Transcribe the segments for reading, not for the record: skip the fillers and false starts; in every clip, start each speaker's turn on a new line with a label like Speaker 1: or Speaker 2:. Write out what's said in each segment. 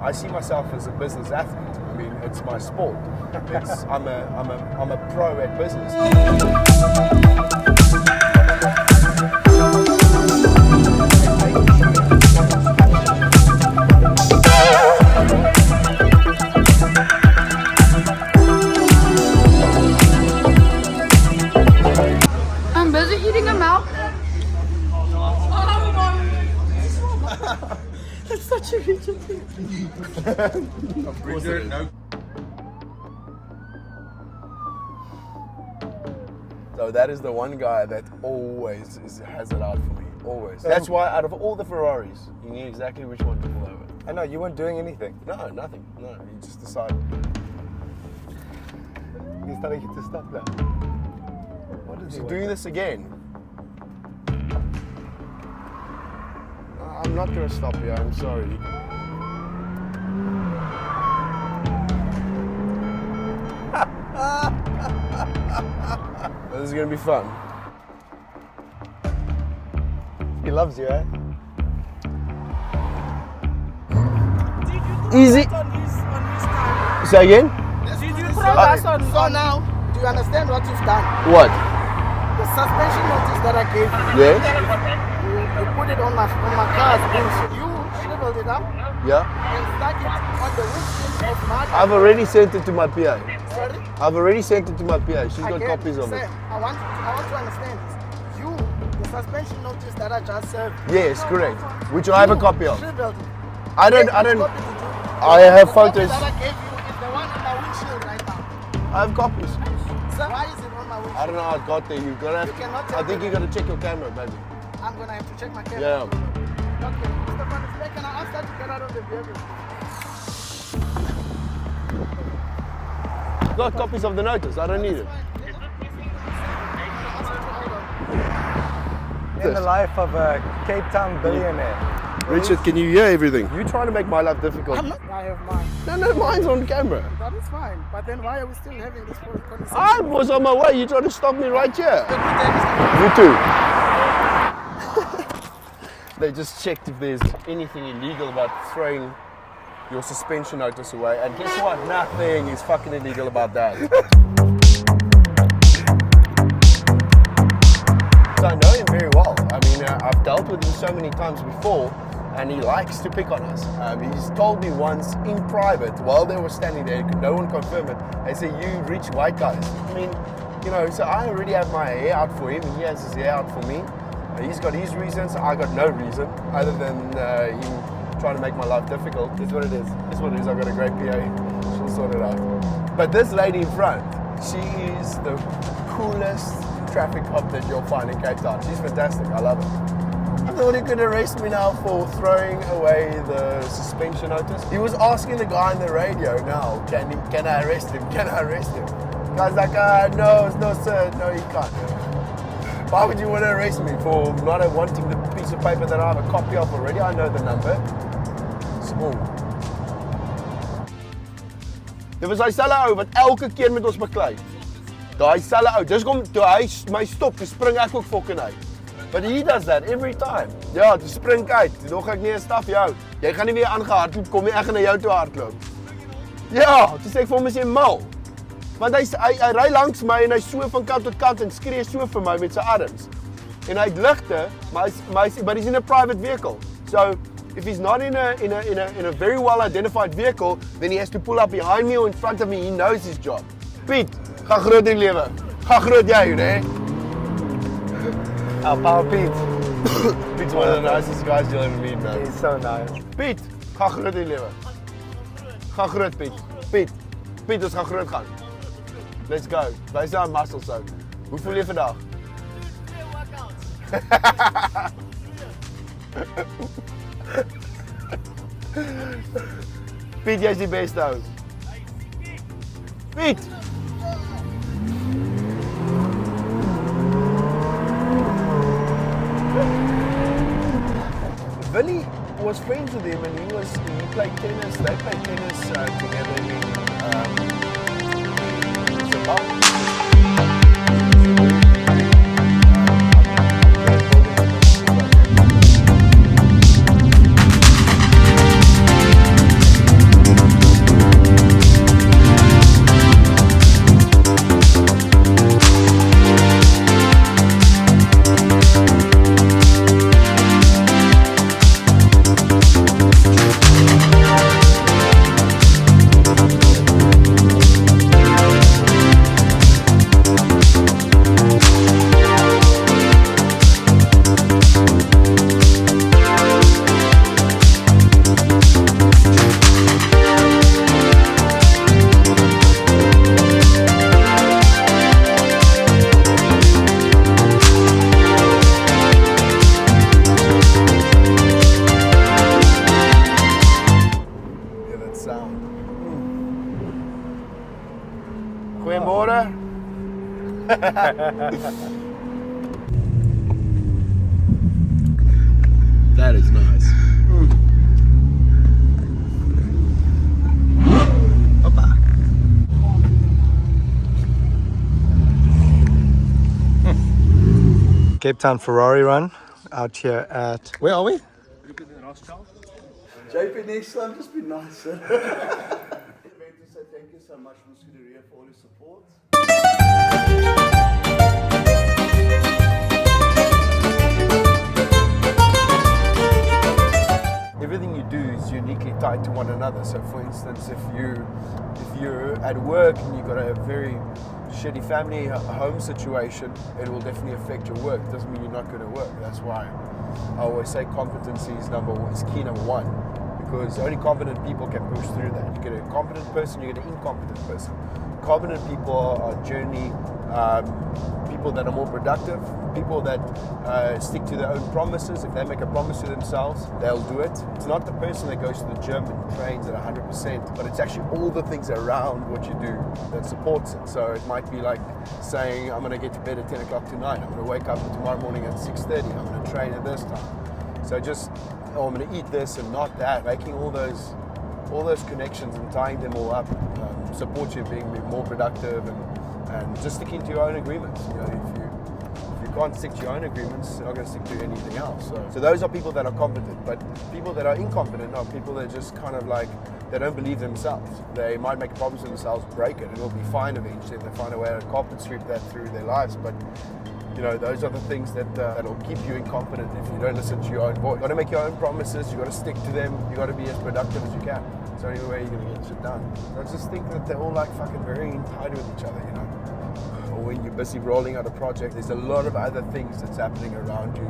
Speaker 1: I see myself as a business athlete. I mean, it's my sport. I'm a pro at business.
Speaker 2: I'm busy eating a mouth. That's such a region thing.
Speaker 1: Of course it is. So that is the one guy that always has it out for me. Always. That's why out of all the Ferraris, you knew exactly which one to pull over.
Speaker 3: I know, you weren't doing anything.
Speaker 1: No, nothing. No, you just decided.
Speaker 3: He's telling you to stop now. What is he
Speaker 1: doing this again? I'm not going to stop you, I'm sorry. This is going to be fun.
Speaker 3: He loves you, eh?
Speaker 1: Easy.
Speaker 4: On his time.
Speaker 1: Say again?
Speaker 4: Did you throw us on?
Speaker 5: So now, do you understand what you've done?
Speaker 1: What?
Speaker 5: The suspension notice that I gave you,
Speaker 1: Yes?
Speaker 5: you put it on my car's windshield. You shriveled it up
Speaker 1: Yeah?
Speaker 5: and stuck it on the windshield of my car.
Speaker 1: I've already sent it to my PA.
Speaker 5: Sorry?
Speaker 1: I've already sent it to my PA. She's got
Speaker 5: Again,
Speaker 1: copies of it.
Speaker 5: Sam, I want to understand this. You, the suspension notice that I just served.
Speaker 1: Yes, correct. Which I have a copy of.
Speaker 5: Shriveled it.
Speaker 1: I don't.
Speaker 5: Which copy did you?
Speaker 1: I have
Speaker 5: The copy
Speaker 1: photos.
Speaker 5: that I gave you is the one on my windshield right now.
Speaker 1: I have copies.
Speaker 5: So why is it on my windshield?
Speaker 1: I don't know how it got there. You've got to.
Speaker 5: You cannot
Speaker 1: I
Speaker 5: tell
Speaker 1: think
Speaker 5: me.
Speaker 1: you got to check your camera, baby.
Speaker 5: I'm gonna have to check my camera.
Speaker 1: Yeah.
Speaker 5: Okay, Mr. Van Vleck, can I ask that to get out of the vehicle?
Speaker 1: I've got copies of the notice. I don't need it.
Speaker 3: In the life of a Cape Town billionaire.
Speaker 1: Richard, can you hear everything? You're trying to make my life difficult.
Speaker 5: I'm not. I have mine.
Speaker 1: No, mine's on camera.
Speaker 5: That is fine. But then why are we still having this conversation?
Speaker 1: I was on my way. You trying to stop me right here?
Speaker 5: Let
Speaker 1: You too. They just checked if there's anything illegal about throwing your suspension notice away. And guess what? Nothing is fucking illegal about that. So I know him very well. I mean, I've dealt with him so many times before, and he likes to pick on us. He's told me once in private, while they were standing there, no one confirmed it, they say, you rich white guys. I mean, you know, so I already have my hair out for him, and he has his hair out for me. He's got his reasons, I got no reason, other than him trying to make my life difficult. It's what it is. It's what it is. I've got a great PA. She'll sort it out. But this lady in front, she is the coolest traffic cop that you'll find in Cape Town. She's fantastic. I love her. I thought he could arrest me now for throwing away the suspension notice. He was asking the guy on the radio now, can I arrest him? Can I arrest him? The guy's like, no sir, no you can't. Why would you want to arrest me for not wanting the piece of paper that I have a copy of already? I know the number. Small. Dit was hy selfe ou wat elke keer met ons beklei. Daai selfe ou. Dis kom toe hy my stop, toe spring ek ook fucking uit. But he does that every time. Ja, toe spring uit. Toe nog ek nie 'n stap jou. Jy gaan nie weer aangehardloop kom nie, ek gaan na jou toe hardloop. Ja, toe sê ek vir hom as jy mal. Want hy ry langs my en hy so van kant tot kant en skree so vir my met sy arms. En hy het ligte, but he's in a private vehicle. So if he's not in a very well identified vehicle, then he has to pull up behind me or in front of me. He knows his job. Piet, ga groot in lewe. Ga groot jy, né?
Speaker 3: Our pal Pete.
Speaker 1: Piet's one of the nicest guys you'll ever meet, man.
Speaker 3: He's so nice.
Speaker 1: Piet, ga groot in lewe. Ga groot, Piet. Piet, ons gaan groot gaan. Let's go. Wys jou muscles out. Hoe voel jy vandag? Piet, jy's die beste ou. Piet. Willie was friends with him and he played tennis. They played tennis together in Zimbabwe. sound. Goeiemôre. That is nice. Hoppa.
Speaker 3: Cape Town Ferrari run out here at, where are we?
Speaker 1: JP, next time just be nice. Thank you so much from Scuderia for all your support. Everything you do is uniquely tied to one another. So for instance, if you're at work and you've got a very shitty family home situation, it will definitely affect your work. It doesn't mean you're not going to work. That's why I always say competency is key number one, because only competent people can push through that. You get a competent person, you get an incompetent person. Competent people are generally people that are more productive, people that stick to their own promises. If they make a promise to themselves, they'll do it. It's not the person that goes to the gym and trains at 100%, but it's actually all the things around what you do that supports it. So it might be like saying, I'm going to get to bed at 10 o'clock tonight. I'm going to wake up tomorrow morning at 6:30. I'm going to train at this time. So I'm going to eat this and not that. Making all those connections and tying them all up supports you being more productive and just sticking to your own agreements. You know, if you can't stick to your own agreements, you're not going to stick to anything else. So those are people that are competent, but people that are incompetent are people that just kind of like, they don't believe themselves. They might make a promise to themselves, break it, and it'll be fine eventually if they find a way to carpet sweep that through their lives. But you know, those are the things that'll keep you incompetent if you don't listen to your own voice. You've got to make your own promises, you've got to stick to them, you've got to be as productive as you can. It's the only way you're going to get shit done. So I just think that they're all like fucking very tied with each other, you know. Or when you're busy rolling out a project, there's a lot of other things that's happening around you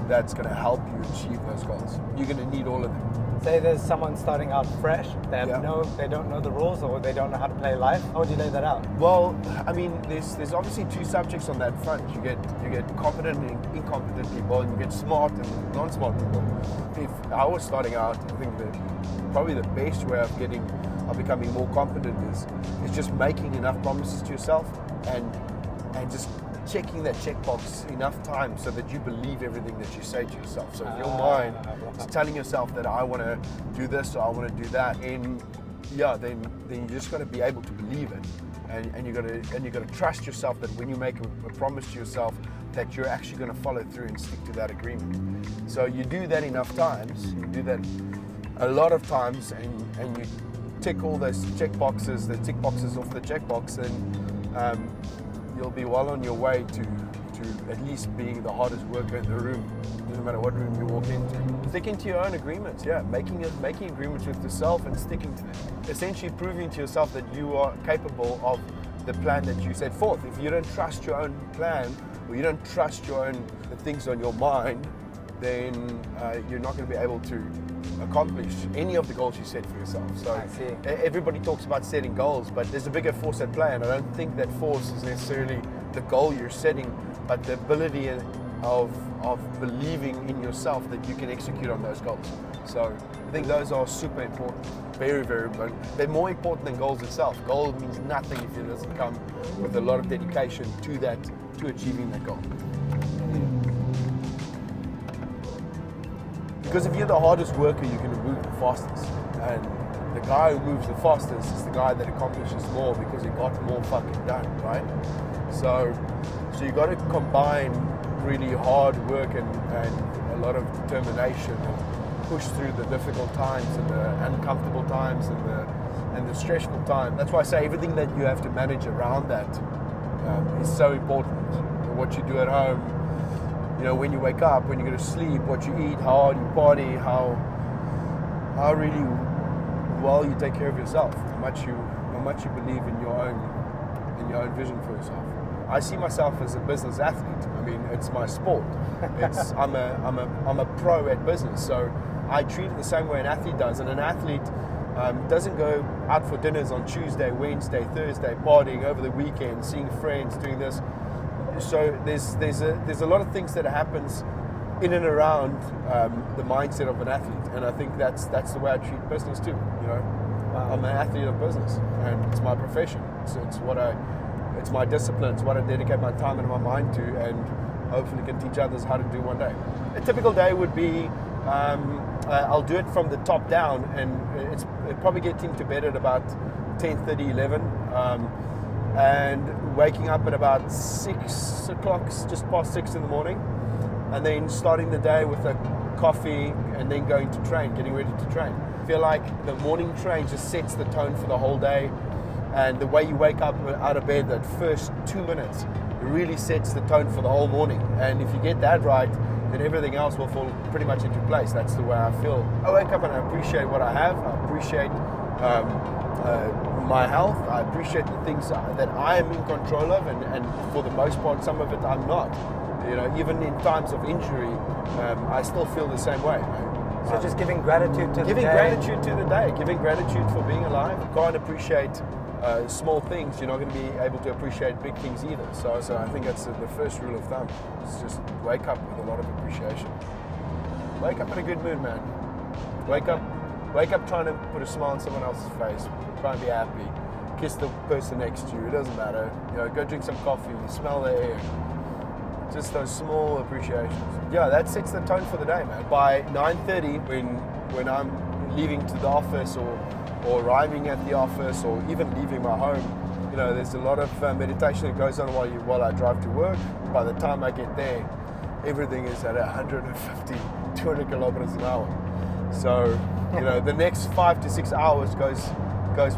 Speaker 1: that's going to help you achieve those goals. You're going to need all of them.
Speaker 3: Say there's someone starting out fresh, they don't know the rules or they don't know how to play life. How would you lay that out?
Speaker 1: Well, I mean, there's obviously two subjects on that front. You get competent and incompetent people, and you get smart and non-smart people. If I was starting out, I think that probably the best way of becoming more competent is just making enough promises to yourself and just checking that checkbox enough times so that you believe everything that you say to yourself. So if your mind is telling yourself that I want to do this or I want to do that, then you just got to be able to believe it, and you got to trust yourself that when you make a promise to yourself, that you're actually going to follow through and stick to that agreement. So you do that enough times, you do that a lot of times, and you tick all those tick boxes off the checkbox, and you'll be well on your way to at least being the hardest worker in the room. Doesn't matter what room you walk into. Sticking to your own agreements, making agreements with yourself and sticking to them. Essentially proving to yourself that you are capable of the plan that you set forth. If you don't trust your own plan, or you don't trust the things on your mind, then you're not going to be able to accomplish any of the goals you set for yourself. So everybody talks about setting goals, but there's a bigger force at play, and I don't think that force is necessarily the goal you're setting, but the ability of believing in yourself that you can execute on those goals. So I think those are super important, very, very important. They're more important than goals itself. Goal means nothing if it doesn't come with a lot of dedication to achieving that goal. Because if you're the hardest worker, you're going to move the fastest. And the guy who moves the fastest is the guy that accomplishes more because he got more fucking done, right? So you got to combine really hard work and a lot of determination and push through the difficult times and the uncomfortable times and the stressful time. That's why I say everything that you have to manage around that is so important. What you do at home, you know, when you wake up, when you go to sleep, what you eat, how hard you party, how really well you take care of yourself, how much you believe in your own vision for yourself. I see myself as a business athlete. I mean, it's my sport. I'm a pro at business, so I treat it the same way an athlete does. And an athlete doesn't go out for dinners on Tuesday, Wednesday, Thursday, partying over the weekend, seeing friends, doing this. So there's a lot of things that happens in and around the mindset of an athlete, and I think that's the way I treat business too. You know,
Speaker 3: Wow.
Speaker 1: I'm an athlete of business, and it's my profession. It's my discipline. It's what I dedicate my time and my mind to, and hopefully can teach others how to do one day. A typical day would be, I'll do it from the top down, and it probably get into bed at about 10:30, 11, and waking up at about 6 o'clock, just past 6 in the morning, and then starting the day with a coffee, and then going to train, getting ready to train. I feel like the morning train just sets the tone for the whole day, and the way you wake up out of bed, that first 2 minutes, really sets the tone for the whole morning. And if you get that right, then everything else will fall pretty much into place. That's the way I feel. I wake up and I appreciate what I have. I appreciate my health. I appreciate the things that I am in control of, and for the most part, some of it I'm not. You know, even in times of injury, I still feel the same way.
Speaker 3: So just giving gratitude to the day.
Speaker 1: Giving gratitude to the day, giving gratitude for being alive. You can't appreciate small things, you're not going to be able to appreciate big things either. So I think that's the first rule of thumb. It's just wake up with a lot of appreciation. Wake up in a good mood, man. Wake up trying to put a smile on someone else's face. Try and be happy. Kiss the person next to you. It doesn't matter. You know, go drink some coffee. Smell the air. Just those small appreciations. Yeah, that sets the tone for the day, man. By 9:30, when I'm leaving to the office or arriving at the office or even leaving my home, you know, there's a lot of meditation that goes on while I drive to work. By the time I get there, everything is at 150, 200 kilometers an hour. So, you know, the next 5 to 6 hours goes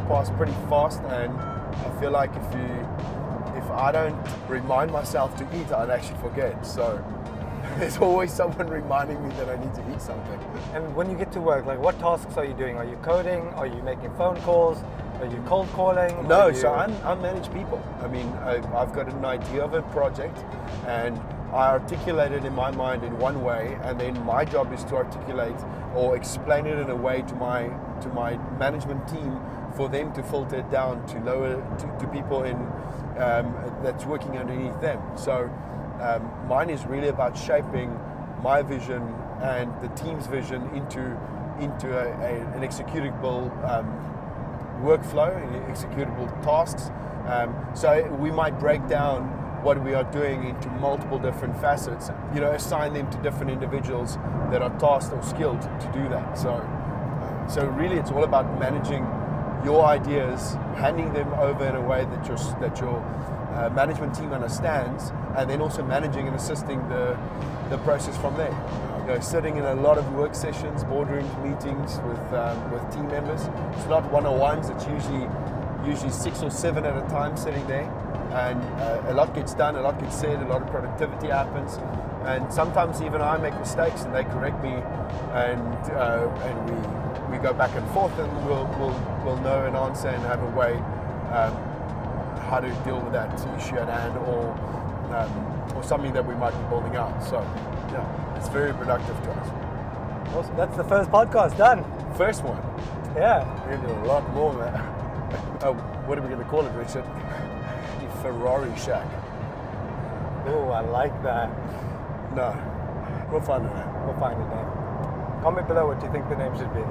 Speaker 1: past pretty fast, and I feel like if I don't remind myself to eat, I'd actually forget. So there's always someone reminding me that I need to eat something.
Speaker 3: And when you get to work, like what tasks are you doing? Are you coding? Are you making phone calls? Are you cold calling?
Speaker 1: No, so I manage people. I mean, I've got an idea of a project, and I articulate it in my mind in one way, and then my job is to articulate or explain it in a way to my management team for them to filter it down to people in that's working underneath them. So mine is really about shaping my vision and the team's vision into an executable workflow and executable tasks. So we might break down what we are doing into multiple different facets, you know, assign them to different individuals that are tasked or skilled to do that. So really it's all about managing your ideas, handing them over in a way that your management team understands, and then also managing and assisting the process from there. You know, sitting in a lot of work sessions, boardroom meetings with team members. It's not one-on-ones, it's usually 6 or 7 at a time sitting there, and a lot gets done, a lot gets said, a lot of productivity happens, and sometimes even I make mistakes and they correct me, and we go back and forth, and we'll know an answer and have a way how to deal with that issue at hand, or something that we might be building out. So yeah, it's very productive to us.
Speaker 3: Awesome. That's the first podcast done.
Speaker 1: First one.
Speaker 3: Yeah.
Speaker 1: We're going to do a lot more, man. What are we going to call it, Richard? The Ferrari Shack.
Speaker 3: Oh, I like that.
Speaker 1: No, we'll find a name.
Speaker 3: We'll find a name. Comment below what you think the name should be.